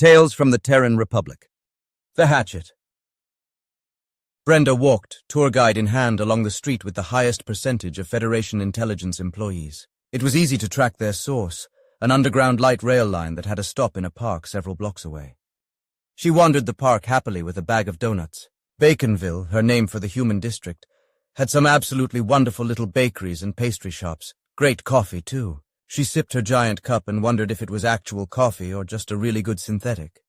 Tales from the Terran Republic. The Hatchet. Brenda walked, tour guide in hand, along the street with the highest percentage of Federation intelligence employees. It was easy to track their source, an underground light rail line that had a stop in a park several blocks away. She wandered the park happily with a bag of donuts. Baconville, her name for the human district, had some absolutely wonderful little bakeries and pastry shops. Great coffee, too. She sipped her giant cup and wondered if it was actual coffee or just a really good synthetic.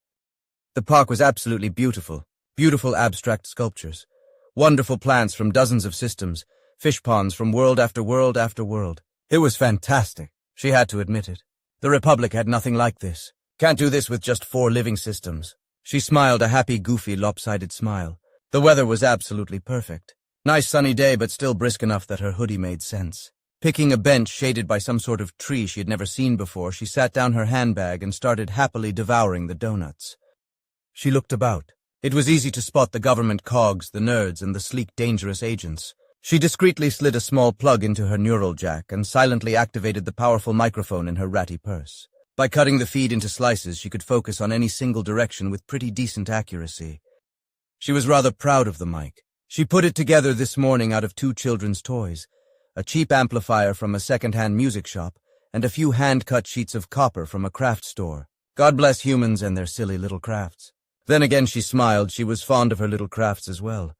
The park was absolutely beautiful. Beautiful abstract sculptures. Wonderful plants from dozens of systems. Fish ponds from world after world after world. It was fantastic. She had to admit it. The Republic had nothing like this. Can't do this with just 4 living systems. She smiled a happy, goofy, lopsided smile. The weather was absolutely perfect. Nice sunny day, but still brisk enough that her hoodie made sense. Picking a bench shaded by some sort of tree she had never seen before, she sat down her handbag and started happily devouring the donuts. She looked about. It was easy to spot the government cogs, the nerds, and the sleek, dangerous agents. She discreetly slid a small plug into her neural jack and silently activated the powerful microphone in her ratty purse. By cutting the feed into slices, she could focus on any single direction with pretty decent accuracy. She was rather proud of the mic. She put it together this morning out of 2 children's toys, a cheap amplifier from a second-hand music shop, and a few hand-cut sheets of copper from a craft store. God bless humans and their silly little crafts. Then again she smiled. She was fond of her little crafts as well.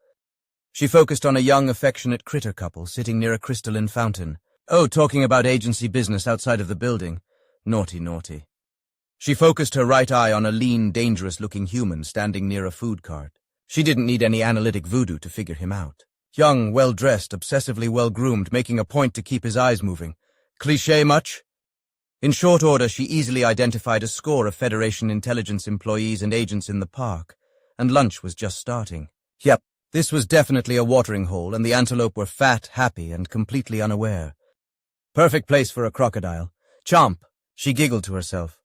She focused on a young, affectionate critter couple sitting near a crystalline fountain. Oh, talking about agency business outside of the building. Naughty, naughty. She focused her right eye on a lean, dangerous-looking human standing near a food cart. She didn't need any analytic voodoo to figure him out. Young, well-dressed, obsessively well-groomed, making a point to keep his eyes moving. Cliché much? In short order, she easily identified a score of Federation intelligence employees and agents in the park, and lunch was just starting. Yep, this was definitely a watering hole, and the antelope were fat, happy, and completely unaware. Perfect place for a crocodile. Chomp! She giggled to herself.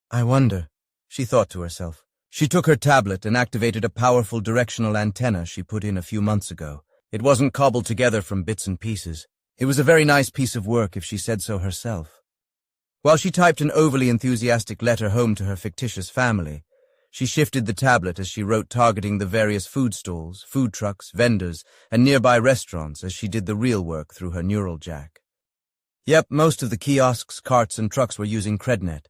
I wonder, she thought to herself. She took her tablet and activated a powerful directional antenna she put in a few months ago. It wasn't cobbled together from bits and pieces. It was a very nice piece of work if she said so herself. While she typed an overly enthusiastic letter home to her fictitious family, she shifted the tablet as she wrote, targeting the various food stalls, food trucks, vendors, and nearby restaurants as she did the real work through her neural jack. Yep, most of the kiosks, carts, and trucks were using CredNet,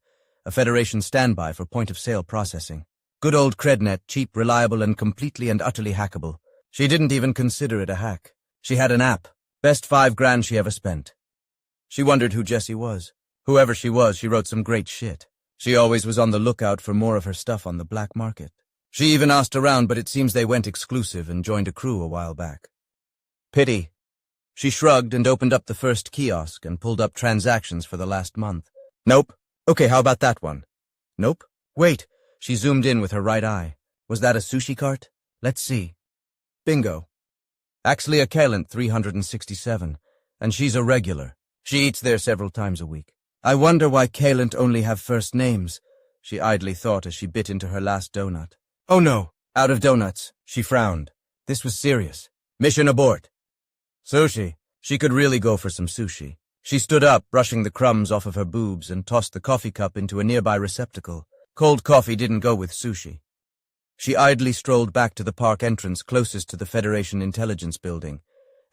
a Federation standby for point-of-sale processing. Good old CredNet, cheap, reliable, and completely and utterly hackable. She didn't even consider it a hack. She had an app. Best $5,000 she ever spent. She wondered who Jessie was. Whoever she was, she wrote some great shit. She always was on the lookout for more of her stuff on the black market. She even asked around, but it seems they went exclusive and joined a crew a while back. Pity. She shrugged and opened up the first kiosk and pulled up transactions for the last month. Nope. Okay, how about that one? Nope. Wait. She zoomed in with her right eye. Was that a sushi cart? Let's see. Bingo. Axlia Kalent 367, and she's a regular. She eats there several times a week. I wonder why Kalent only have first names, she idly thought as she bit into her last donut. Oh no, out of donuts. She frowned. This was serious. Mission abort. Sushi. She could really go for some sushi. She stood up, brushing the crumbs off of her boobs, and tossed the coffee cup into a nearby receptacle. Cold coffee didn't go with sushi. She idly strolled back to the park entrance closest to the Federation Intelligence Building,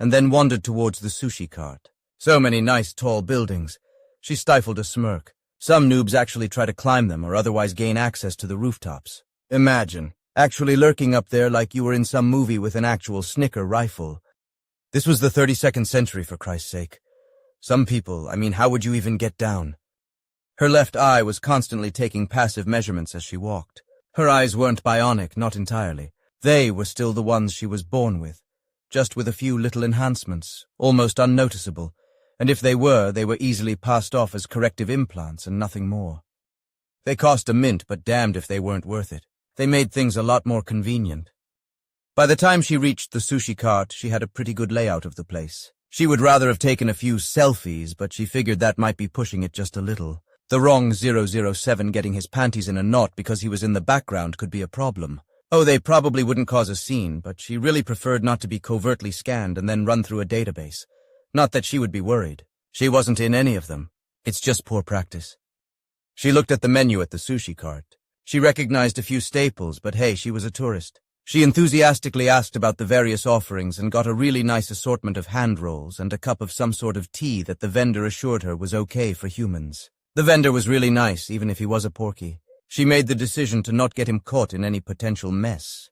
and then wandered towards the sushi cart. So many nice, tall buildings. She stifled a smirk. Some noobs actually try to climb them or otherwise gain access to the rooftops. Imagine, actually lurking up there like you were in some movie with an actual Snicker rifle. This was the 32nd century, for Christ's sake. Some people, how would you even get down? Her left eye was constantly taking passive measurements as she walked. Her eyes weren't bionic, not entirely. They were still the ones she was born with, just with a few little enhancements, almost unnoticeable, and if they were easily passed off as corrective implants and nothing more. They cost a mint, but damned if they weren't worth it. They made things a lot more convenient. By the time she reached the sushi cart, she had a pretty good layout of the place. She would rather have taken a few selfies, but she figured that might be pushing it just a little. The wrong 007 getting his panties in a knot because he was in the background could be a problem. Oh, they probably wouldn't cause a scene, but she really preferred not to be covertly scanned and then run through a database. Not that she would be worried. She wasn't in any of them. It's just poor practice. She looked at the menu at the sushi cart. She recognized a few staples, but hey, she was a tourist. She enthusiastically asked about the various offerings and got a really nice assortment of hand rolls and a cup of some sort of tea that the vendor assured her was okay for humans. The vendor was really nice, even if he was a porky. She made the decision to not get him caught in any potential mess.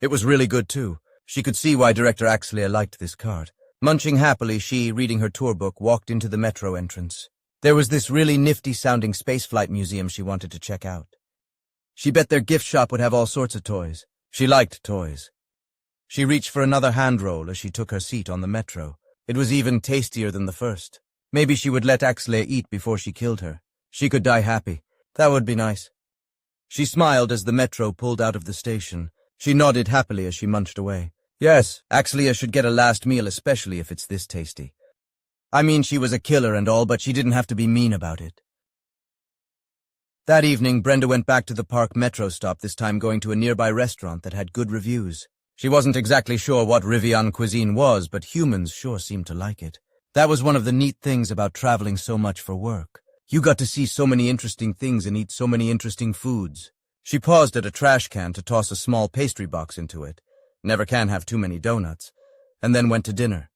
It was really good, too. She could see why Director Axlia liked this cart. Munching happily, she, reading her tour book, walked into the metro entrance. There was this really nifty-sounding spaceflight museum she wanted to check out. She bet their gift shop would have all sorts of toys. She liked toys. She reached for another hand roll as she took her seat on the metro. It was even tastier than the first. Maybe she would let Axlia eat before she killed her. She could die happy. That would be nice. She smiled as the metro pulled out of the station. She nodded happily as she munched away. Yes, Axlia should get a last meal, especially if it's this tasty. I mean, she was a killer and all, but she didn't have to be mean about it. That evening, Brenda went back to the park metro stop, this time going to a nearby restaurant that had good reviews. She wasn't exactly sure what Rivian cuisine was, but humans sure seemed to like it. That was one of the neat things about traveling so much for work. You got to see so many interesting things and eat so many interesting foods. She paused at a trash can to toss a small pastry box into it. Never can have too many donuts. And then went to dinner.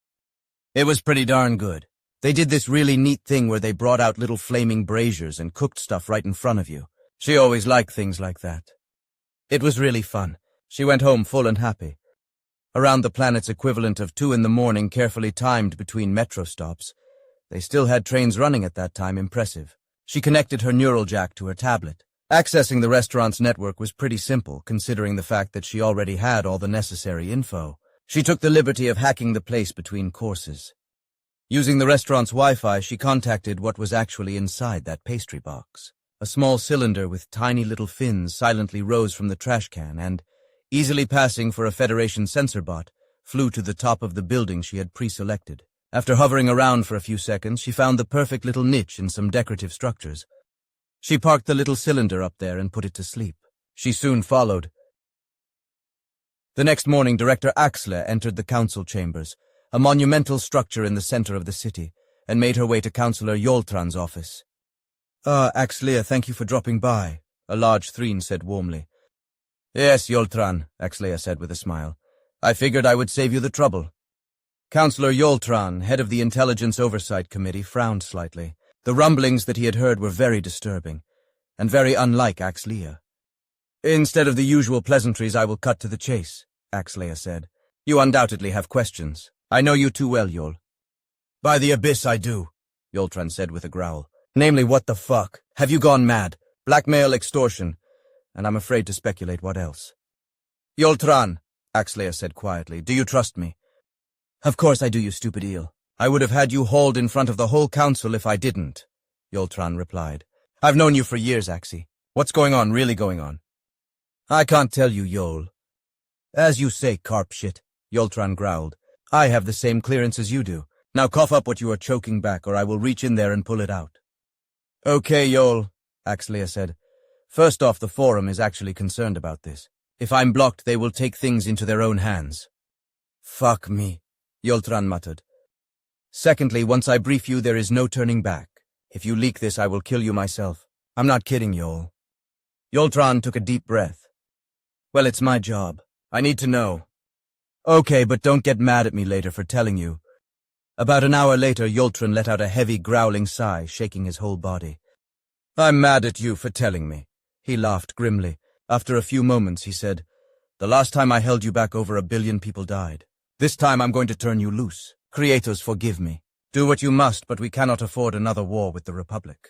It was pretty darn good. They did this really neat thing where they brought out little flaming braziers and cooked stuff right in front of you. She always liked things like that. It was really fun. She went home full and happy. Around the planet's equivalent of 2 in the morning, carefully timed between metro stops. They still had trains running at that time, impressive. She connected her neural jack to her tablet. Accessing the restaurant's network was pretty simple, considering the fact that she already had all the necessary info. She took the liberty of hacking the place between courses. Using the restaurant's Wi-Fi, she contacted what was actually inside that pastry box. A small cylinder with tiny little fins silently rose from the trash can and, easily passing for a Federation sensor bot, flew to the top of the building she had pre-selected. After hovering around for a few seconds, she found the perfect little niche in some decorative structures. She parked the little cylinder up there and put it to sleep. She soon followed. The next morning, Director Axlia entered the council chambers, a monumental structure in the center of the city, and made her way to Councillor Yoltran's office. Axlia, thank you for dropping by, a large Threen said warmly. Yes, Yoltran, Axlia said with a smile. I figured I would save you the trouble. Councillor Yoltran, head of the Intelligence Oversight Committee, frowned slightly. The rumblings that he had heard were very disturbing, and very unlike Axlia. Instead of the usual pleasantries, I will cut to the chase, Axlia said. You undoubtedly have questions. I know you too well, Yol. By the abyss I do, Yoltran said with a growl. Namely, what the fuck? Have you gone mad? Blackmail, extortion, and I'm afraid to speculate what else. Yoltran, Axlia said quietly, do you trust me? Of course I do, you stupid eel. I would have had you hauled in front of the whole council if I didn't, Yoltran replied. I've known you for years, Axie. What's going on, really going on? I can't tell you, Yol. As you say, carp shit, Yoltran growled. I have the same clearance as you do. Now cough up what you are choking back, or I will reach in there and pull it out. Okay, Yol, Axlia said. First off, the Forum is actually concerned about this. If I'm blocked, they will take things into their own hands. Fuck me, Yoltran muttered. Secondly, once I brief you, there is no turning back. If you leak this, I will kill you myself. I'm not kidding, Yol. Yoltran took a deep breath. Well, it's my job. I need to know. Okay, but don't get mad at me later for telling you. About an hour later, Yoltran let out a heavy, growling sigh, shaking his whole body. I'm mad at you for telling me. He laughed grimly. After a few moments, he said, The last time I held you back, over 1 billion people died. This time I'm going to turn you loose. Creators, forgive me. Do what you must, but we cannot afford another war with the Republic.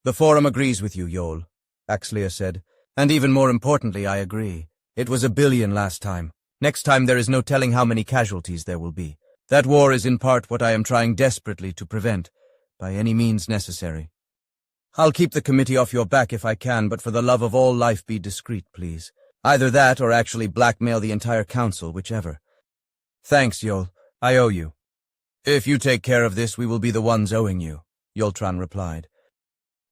The Forum agrees with you, Yol, Axlia said. And even more importantly, I agree. It was 1 billion last time. Next time there is no telling how many casualties there will be. That war is in part what I am trying desperately to prevent, by any means necessary. I'll keep the committee off your back if I can, but for the love of all life be discreet, please. Either that or actually blackmail the entire council, whichever. Thanks, Yol. I owe you. If you take care of this, we will be the ones owing you, Yoltran replied.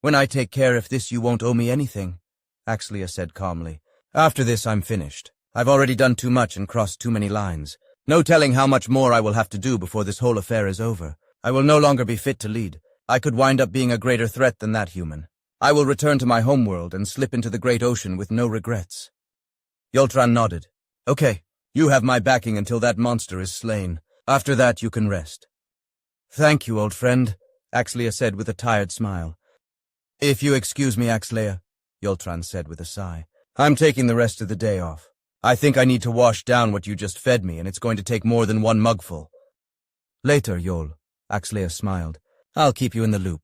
When I take care of this, you won't owe me anything, Axlia said calmly. After this, I'm finished. I've already done too much and crossed too many lines. No telling how much more I will have to do before this whole affair is over. I will no longer be fit to lead. I could wind up being a greater threat than that human. I will return to my homeworld and slip into the great ocean with no regrets. Yoltran nodded. Okay, you have my backing until that monster is slain. After that, you can rest. Thank you, old friend, Axleia said with a tired smile. If you excuse me, Axleia, Yoltran said with a sigh. I'm taking the rest of the day off. I think I need to wash down what you just fed me, and it's going to take more than one mugful. Later, Yol, Axleia smiled. I'll keep you in the loop.